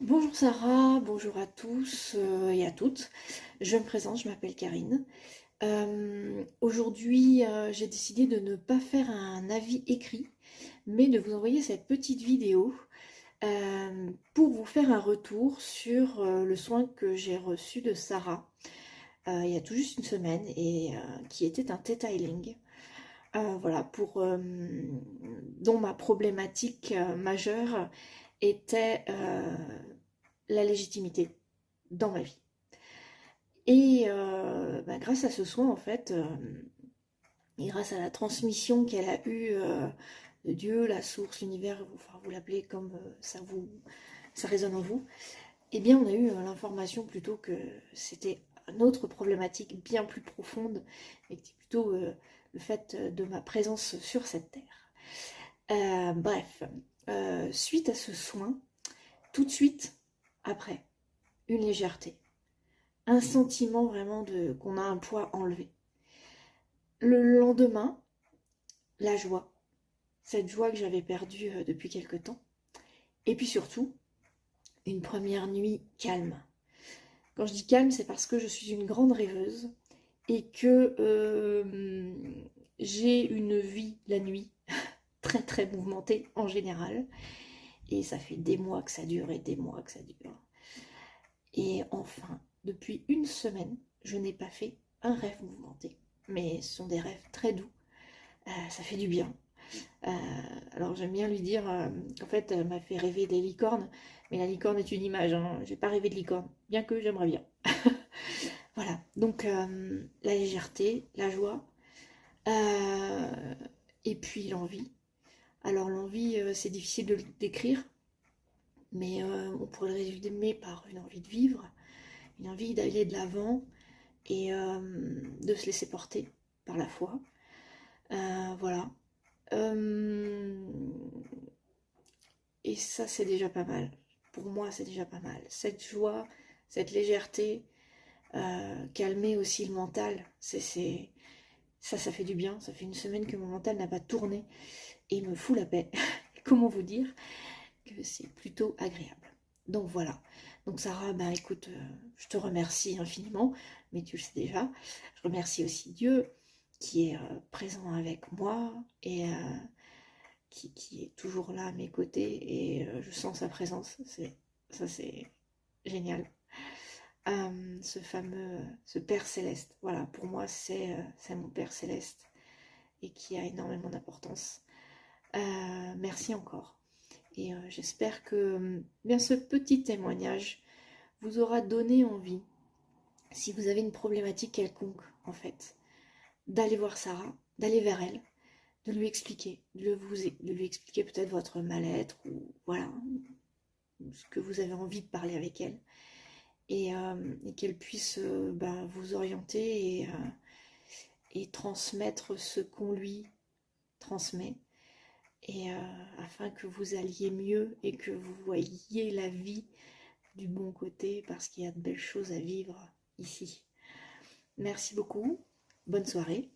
Bonjour Sarah, bonjour à tous et à toutes. Je me présente, je m'appelle Karine. Aujourd'hui, j'ai décidé de ne pas faire un avis écrit, mais de vous envoyer cette petite vidéo pour vous faire un retour sur le soin que j'ai reçu de Sarah il y a tout juste une semaine et qui était un detailing. Voilà, dont ma problématique majeure était la légitimité dans ma vie. Et grâce à ce soin, en fait, et grâce à la transmission qu'elle a eue de Dieu, la source, l'univers, enfin, vous l'appelez comme ça résonne en vous, eh bien, on a eu l'information plutôt que c'était une autre problématique bien plus profonde, et que c'était plutôt le fait de ma présence sur cette terre. Bref, suite à ce soin, tout de suite après, une légèreté, un sentiment vraiment de qu'on a un poids enlevé. Le lendemain, la joie, cette joie que j'avais perdue depuis quelque temps. Et puis surtout, une première nuit calme. Quand je dis calme, c'est parce que je suis une grande rêveuse et que j'ai une vie la nuit très très mouvementée en général. Et ça fait des mois que ça dure et des mois que ça dure. Et enfin, depuis une semaine, je n'ai pas fait un rêve mouvementé. Mais ce sont des rêves très doux. Ça fait du bien. Euh, alors j'aime bien lui dire qu'en fait elle m'a fait rêver des licornes, mais la licorne est une image, hein. J'ai pas rêvé de licorne, bien que j'aimerais bien. Voilà, donc la légèreté, la joie, euh, et puis l'envie. Alors l'envie, c'est difficile de le décrire, mais on pourrait le résumer par une envie de vivre, une envie d'aller de l'avant et de se laisser porter par la foi. Voilà. Euh, Et ça, c'est déjà pas mal. Pour moi, c'est déjà pas mal. Cette joie, cette légèreté, calmer aussi le mental, ça fait du bien. Ça fait une semaine que mon mental n'a pas tourné et me fout la paix. Comment vous dire que c'est plutôt agréable. Donc voilà. Donc Sarah, ben écoute, je te remercie infiniment, mais tu le sais déjà. Je remercie aussi Dieu qui est présent avec moi et qui est toujours là à mes côtés et je sens sa présence. Ça, c'est génial. Ce Père Céleste, voilà, pour moi, c'est mon Père Céleste et qui a énormément d'importance. Merci encore. Et j'espère que bien ce petit témoignage vous aura donné envie, si vous avez une problématique quelconque, en fait, d'aller voir Sarah, d'aller vers elle, de lui expliquer, de lui expliquer peut-être votre mal-être ou voilà, ce que vous avez envie de parler avec elle et qu'elle puisse vous orienter et transmettre ce qu'on lui transmet et afin que vous alliez mieux et que vous voyiez la vie du bon côté parce qu'il y a de belles choses à vivre ici. Merci beaucoup, bonne soirée.